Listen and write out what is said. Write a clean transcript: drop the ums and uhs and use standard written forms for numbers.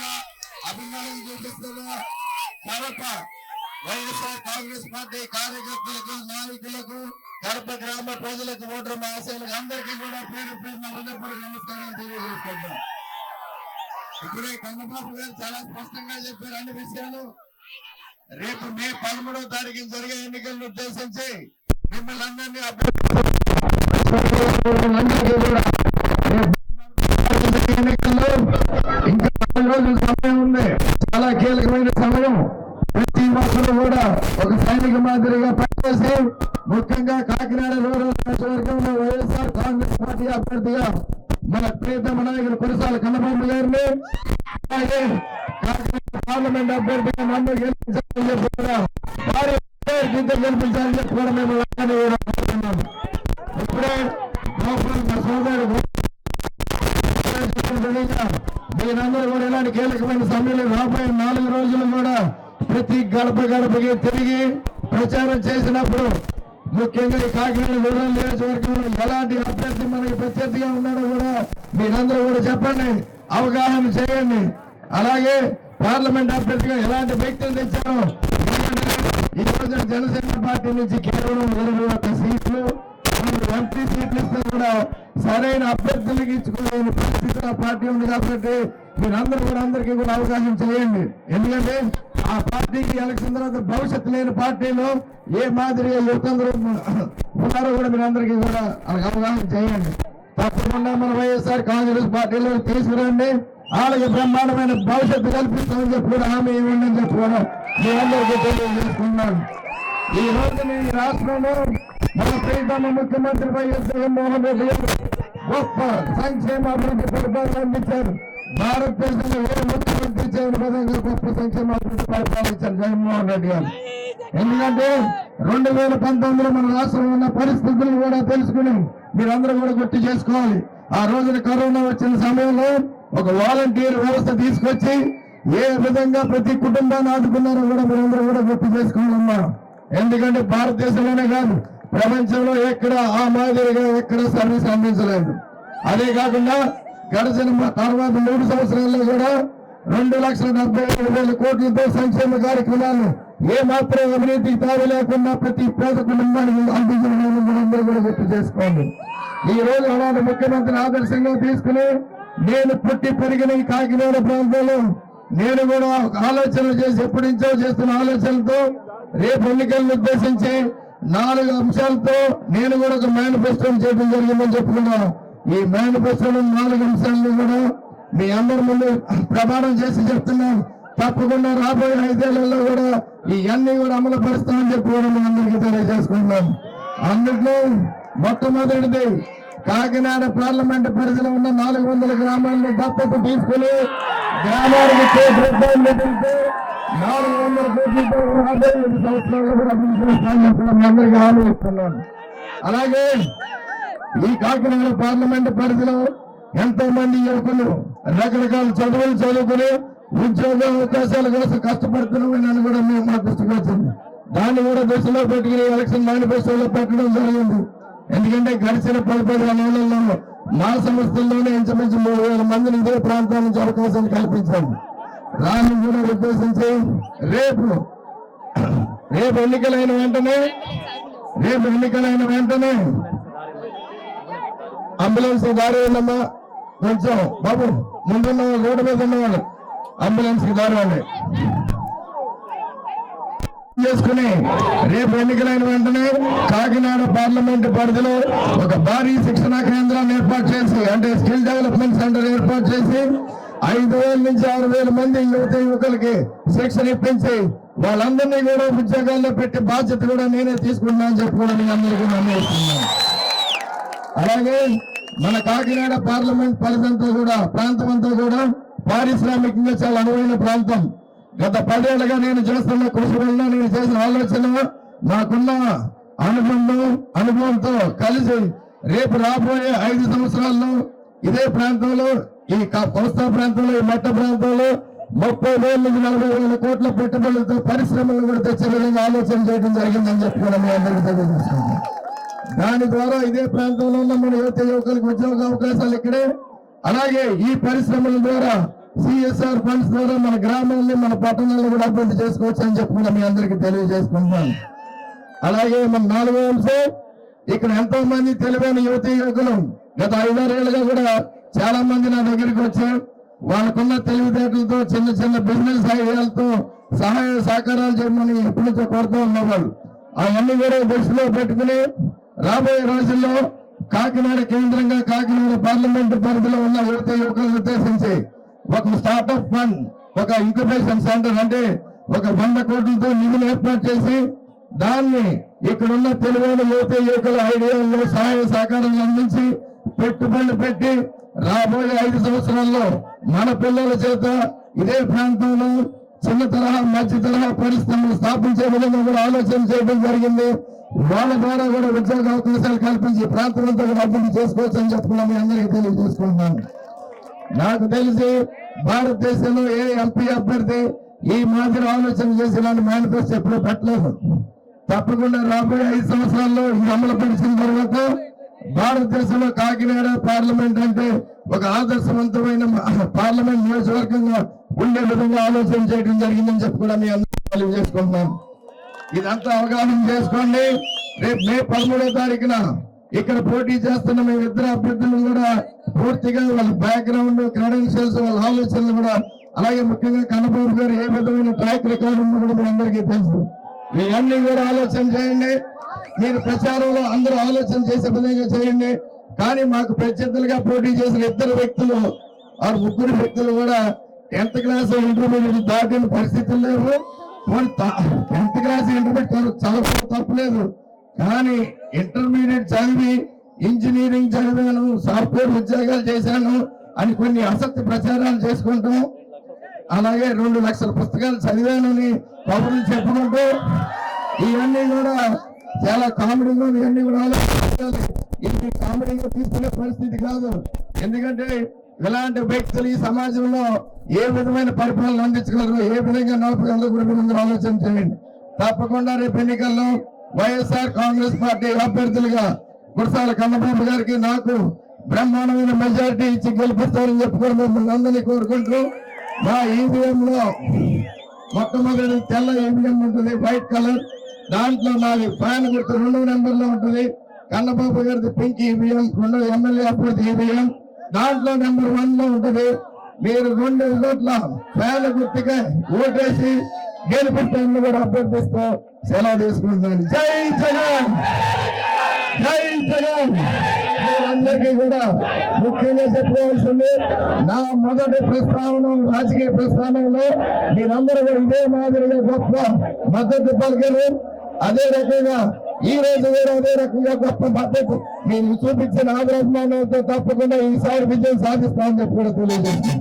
కూడా అభిమానం చూపిస్తున్న కడప వైఎస్ఆర్ కాంగ్రెస్ పార్టీ కార్యకర్తలకు నాయకులకు కడప గ్రామ ప్రజలకు ఓటర్ మహాశయులకు అందరికీ కూడా పేరు పేరున హృదయపూర్వక నమస్కారాలు తెలియజేసుకుంటాం. ఇప్పుడే కన్నబాబు గారు చాలా స్పష్టంగా చెప్పారు అన్ని విషయాలు. రేపు మే 13వ తారీఖున జరిగే ఎన్నికలను ఉద్దేశించి మిమ్మల్ని అందరినీ ఎన్నికల్లో ఇంకా 4 రోజుల సమయం ఉంది. చాలా కీలకమైన సమయం. ప్రతి ఒక్కరు కూడా ఒక సైనిక మాదిరిగా పనిచేసి ముఖ్యంగా కాకినాడ రూరల్ నియోజకవర్గంలో వైఎస్ఆర్ కాంగ్రెస్ పార్టీ అభ్యర్థిగా మన ప్రియతమ నాయకులు కురసాల కన్నబాబు గారిని అలాగే కాకినాడ పార్లమెంట్ అభ్యర్థిగా నన్ను గెలిపించాలని చెప్పి కూడా వారి గెలిపించాలని చెప్పి కూడా మేము ఇప్పుడే మీరందరూ కూడా ఇలాంటి కీలకమైన సమయంలో రాబోయే 4 రోజులు కూడా ప్రతి గడప గడపకి తిరిగి ప్రచారం చేసినప్పుడు ముఖ్యంగా ఈ కాకినాడ రూరల్ నియోజకవర్గంలో ఎలాంటి అభ్యర్థి మనకి ప్రత్యర్థిగా ఉన్నాడో కూడా మీరందరూ కూడా చెప్పండి, అవగాహన చేయండి. అలాగే పార్లమెంట్ అభ్యర్థిగా ఎలాంటి వ్యక్తులు తెచ్చారో ఈ రోజు జనసేన పార్టీ నుంచి కేవలం 21 సీట్లు ఎంపీ సీట్లు ఇస్తే కూడా సరైన అభ్యర్థులకు ఇచ్చుకోలేని పరిస్థితి ఆ పార్టీ ఉంది. కాబట్టి మీరందరూ కూడా అందరికీ కూడా అవకాశం చేయండి. ఎందుకంటే ఆ పార్టీకి ఎలక్షన్ తర్వాత భవిష్యత్తు లేని పార్టీలో ఏ మాదిరిగా యువతందరూ ఉన్నారో కూడా మీరందరికీ కూడా అవగాహన చేయండి. తప్పకుండా మన వైఎస్ఆర్ కాంగ్రెస్ పార్టీలో తీసుకురండి. వాళ్ళకి బ్రహ్మాండమైన భవిష్యత్తు కల్పిస్తామని చెప్పి కూడా హామీ ఇవ్వండి అని చెప్పి కూడా మీరందరికీ తెలియజేసుకున్నాను. ఈ రోజు ఈ రాష్ట్రంలో మన ప్రియతమ ముఖ్యమంత్రి వైఎస్ జగన్మోహన్ రెడ్డి గారు గొప్ప సంక్షేమ అభివృద్ధి పరిపాలన అందించారు. భారతదేశంలో ఏ ముఖ్యమంత్రి చేయని విధంగా గొప్ప సంక్షేమ అభివృద్ధి పరిపాలించారు జగన్మోహన్ రెడ్డి గారు. ఎందుకంటే 2019లో మన రాష్ట్రంలో ఉన్న పరిస్థితులను కూడా తెలుసుకుని మీరందరూ కూడా గుర్తు చేసుకోవాలి. ఆ రోజున కరోనా వచ్చిన సమయంలో ఒక వాలంటీర్ వ్యవస్థ తీసుకొచ్చి ఏ విధంగా ప్రతి కుటుంబాన్ని ఆదుకున్నారో కూడా మీరందరూ కూడా గుర్తు చేసుకోవాలమ్మా. ఎందుకంటే భారతదేశంలోనే కాదు ప్రపంచంలో ఎక్కడ ఆ మాదిరిగా ఎక్కడ సర్వీస్ అందించలేదు. అదే కాకుండా గడిచిన తర్వాత 3 సంవత్సరాల్లో కూడా 2,75,000 కోట్లతో సంక్షేమ కార్యక్రమాలు ఏ మాత్రం అవినీతికి తావి లేకుండా ప్రతి పేద కుటుంబానికి అందించడం అందరూ కూడా గుర్తు చేసుకోండి. ఈ రోజు అలాంటి ముఖ్యమంత్రిని ఆదర్శంగా తీసుకుని నేను పుట్టి పెరిగిన ఈ కాకినాడ ప్రాంతంలో నేను కూడా ఆలోచనలు చేసి ఎప్పటి నుంచో చేస్తున్న ఆలోచనలతో రేపు ఎన్నికలను ఉద్దేశించి 4 అంశాలతో నేను కూడా ఒక మేనిఫెస్టోని చేయడం జరిగిందని చెప్పుకున్నాను. ఈ మేనిఫెస్టోలో 4 అంశాలను కూడా మీ అందరి ముందు ప్రమాణం చేసి చెప్తున్నాను. తప్పకుండా రాబోయే 5 ఏళ్లలో కూడా ఇవన్నీ కూడా అమలు పరుస్తామని చెప్పి కూడా మీ అందరికీ తెలియజేసుకుంటున్నాను. అందులో మొట్టమొదటిది కాకినాడ పార్లమెంట్ పరిధిలో ఉన్న 400 గ్రామాలను దత్తత తీసుకుని గ్రామానికి 1,00,00,000 రూపాయలు నిధులతో 400 కోట్లతో 5 సంవత్సరాలు కూడా అభివృద్ధి చేస్తామని చెప్పి మీ అందరికీ హామీ ఇస్తున్నాను. అలాగే ఈ కాకినాడ పార్లమెంట్ పరిధిలో ఎంతో మంది యువకులు రకరకాల చదువులు చదువుకుని ఉద్యోగ అవకాశాల కోసం కష్టపడుతున్నామని నన్ను కూడా మేము మా దృష్టికి వచ్చింది. దాన్ని కూడా దృష్టిలో పెట్టుకుని ఎలక్షన్ మేనిఫెస్టోలో పెట్టడం జరిగింది. ఎందుకంటే గడిచిన 10-15 నెలల్లో మా సంస్థల్లోనే ఇంచుమించు 3,000 మందిని ఇదే ప్రాంతాల నుంచి అవకాశాలు కల్పించాము. దాన్ని కూడా ఉద్దేశించి రేపు ఎన్నికలైన వెంటనే అంబులెన్స్ దారి ఉందమ్మా, కొంచెం బాబు ముందున్న రోడ్డు మీద ఉన్నవాళ్ళు అంబులెన్స్ కి దారి వాళ్ళు చేసుకుని రేపు ఎన్నికలైన వెంటనే కాకినాడ పార్లమెంట్ పరిధిలో ఒక భారీ శిక్షణా కేంద్రాన్ని ఏర్పాటు చేసి అంటే స్కిల్ డెవలప్మెంట్ సెంటర్ ఏర్పాటు చేసి 5,000 నుంచి 6,000 మంది యువకులకి శిక్షణ ఇప్పించి వాళ్ళందరినీ కూడా ఉద్యోగాల్లో పెట్టే బాధ్యత కూడా నేనే తీసుకున్నా అని చెప్పి కూడా మీ అందరికీ నమ్మేస్తున్నాను. అలాగే మన కాకినాడ పార్లమెంట్ పరిధంతా కూడా ప్రాంతం అంతా కూడా పారిశ్రామికంగా చాలా అనువైన ప్రాంతం. గత 10 ఏళ్లుగా నేను చేస్తున్న కృషి వల్ల నేను చేసిన ఆలోచన నాకున్న అనుభవంతో కలిసి రేపు రాబోయే 5 సంవత్సరాల్లో ఇదే ప్రాంతంలో ఈ కోస్తా ప్రాంతంలో ఈ మట్ట ప్రాంతంలో 30,000 నుంచి 40,000 కోట్ల పెట్టుబడులతో పరిశ్రమలు కూడా తెచ్చే విధంగా ఆలోచన చేయడం జరిగిందని చెప్పి కూడా మీ అందరికీ తెలియజేస్తున్నాను. దాని ద్వారా ఇదే ప్రాంతంలో ఉన్న మన యువకులకు ఉద్యోగ అవకాశాలు ఇక్కడే. అలాగే ఈ పరిశ్రమల ద్వారా సిఎస్ఆర్ ఫండ్స్ ద్వారా మన గ్రామాన్ని మన పట్టణాలను కూడా అభివృద్ధి చేసుకోవచ్చు అని చెప్పి మీ అందరికీ తెలియజేసుకుంటున్నాను. అలాగే మన 4వ అంశం, ఇక్కడ ఎంతో మంది తెలివైన యువతీ యువకులు గత 5-6 ఏళ్ళుగా కూడా చాలా మంది నా దగ్గరికి వచ్చి వాళ్ళకున్న తెలివితేటలతో చిన్న చిన్న బిజినెస్ ఐడియాలతో సహాయ సహకారాలు చేయమని ఎప్పటి నుంచో కోరుతూ ఉన్నవాళ్ళు. అవన్నీ కూడా దృష్టిలో పెట్టుకుని రాబోయే రోజుల్లో కాకినాడ కేంద్రంగా కాకినాడ పార్లమెంటు పరిధిలో ఉన్న యువతీ యువకులను ఉద్దేశించి ఒక స్టార్ట్అప్ ఫండ్, ఒక ఇంక్యుబేషన్ సెంటర్ అంటే ఒక 100 కోట్లతో నిధులు ఏర్పాటు చేసి దాన్ని ఇక్కడున్న తెలివైన యువతీ యువకుల ఐడియాల్లో సహాయ సహకారాలు అందించి పెట్టుబడులు పెట్టి రాబోయే 5 సంవత్సరాల్లో మన పిల్లల చేత ఇదే ప్రాంతంలో చిన్న తరహా మధ్య తరహా పరిశ్రమలు స్థాపించే విధంగా కూడా ఆలోచన చేయడం జరిగింది. వాళ్ళ ద్వారా కూడా ఉద్యోగ అవకాశాలు కల్పించి ప్రాంతం అంతా కూడా అభివృద్ధి చేసుకోవచ్చు అని చెప్పుకున్నా మీ అందరికీ తెలియజేసుకుంటున్నాను. నాకు తెలిసి భారతదేశంలో ఏ ఎంపీ అభ్యర్థి ఈ మాదిరి ఆలోచన చేసి ఇలాంటి మేనిఫెస్టో ఎప్పుడూ పెట్టలేదు. తప్పకుండా రాబోయే 5 సంవత్సరాల్లో ఇది అమలు పరిచిన తర్వాత భారతదేశంలో కాకినాడ పార్లమెంట్ అంటే ఒక ఆదర్శవంతమైన పార్లమెంట్ నియోజకవర్గంగా ఉండే విధంగా ఆలోచన చేయడం జరిగిందని చెప్పి కూడా మీ అందరూ తెలియజేసుకుంటున్నాను. ఇదంతా అవగాహన చేసుకోండి. రేపు మే 13వ తారీఖున ఇక్కడ పోటీ చేస్తున్న మీ ఇద్దరు అభ్యర్థులు కూడా పూర్తిగా వాళ్ళ బ్యాక్గ్రౌండ్, క్రెడెన్షియల్స్, వాళ్ళ ఆలోచనలు కూడా, అలాగే ముఖ్యంగా కన్నబాబు గారు ఏ విధమైన ట్రాక్ రికార్డు ఉందో కూడా మీ అందరికీ తెలుసు. ఇవన్నీ కూడా ఆలోచన చేయండి. మీరు ప్రచారంలో అందరూ ఆలోచన చేసే విధంగా చేయండి. కానీ మాకు ప్రత్యర్థులుగా పోటీ చేసిన 2 వ్యక్తులు, 3 వ్యక్తులు కూడా 10th క్లాస్ ఇంటర్మీడియట్ దాటిన పరిస్థితులు లేవు. 10th క్లాస్ ఇంటర్మీడియట్ చదవడం తప్పలేదు, కానీ ఇంటర్మీడియట్ చదివి ఇంజనీరింగ్ చదివాను, సాఫ్ట్వేర్ ఉద్యోగాలు చేశాను అని కొన్ని అసత్య ప్రచారాలు చేసుకుంటాం. అలాగే 2 లక్షల పుస్తకాలు చదివానని కబుర్లు చెప్పుకుంటూ ఇవన్నీ కూడా చాలా కామెడీగా, ఇవన్నీ కూడా ఆలోచించాలి. ఇది కామెడీగా తీసుకునే పరిస్థితి కాదు. ఎందుకంటే ఇలాంటి వ్యక్తులు ఈ సమాజంలో ఏ విధమైన పరిపాలన అందించగలరు, ఏ విధంగా నడపగలరు కూడా మీరు ఆలోచన చేయండి. తప్పకుండా రేపు ఎన్నికల్లో వైఎస్ఆర్ కాంగ్రెస్ పార్టీ అభ్యర్థులుగా కురసాల కన్నబాబు గారికి నాకు బ్రహ్మాండమైన మెజారిటీ ఇచ్చి గెలిపిస్తారని చెప్పుకొని మిమ్మల్ని అందరినీ కోరుకుంటూ, మా ఈవీఎం లో మొట్టమొదటి తెల్ల ఈవీఎం ఉంటుంది, వైట్ కలర్. దాంట్లో నాది ఫ్యాన్ గుర్తు 2వ నెంబర్లో ఉంటుంది. కన్నబాబు గారిది పింక్ ఈవీఎం, 2వ ఎమ్మెల్యే అభ్యర్థి ఈవీఎం దాంట్లో నెంబర్ 1 లో ఉంటుంది. మీరు 2 చోట్ల ఫ్యాన్ గుర్తుగా ఓటేసి గెలిపిస్తాను కూడా అభ్యర్థిస్తూ సెలవు తీసుకుంటున్నాను. జై జగన్, జై జగన్. అందరికీ కూడా ముఖ్యంగా చెప్పుకోవాల్సింది, నా మొదటి ప్రస్థానం రాజకీయ ప్రస్థానంలో మీరందరూ కూడా ఇదే మాదిరిగా గొప్ప మద్దతు పలికారు. అదే రకంగా ఈ రోజు కూడా అదే రకంగా గొప్ప మద్దతు మీరు చూపించిన ఆదరణతో తప్పకుండా ఈసారి విజయం సాధిస్తామని చెప్పి కూడా తెలియజేస్తుంది.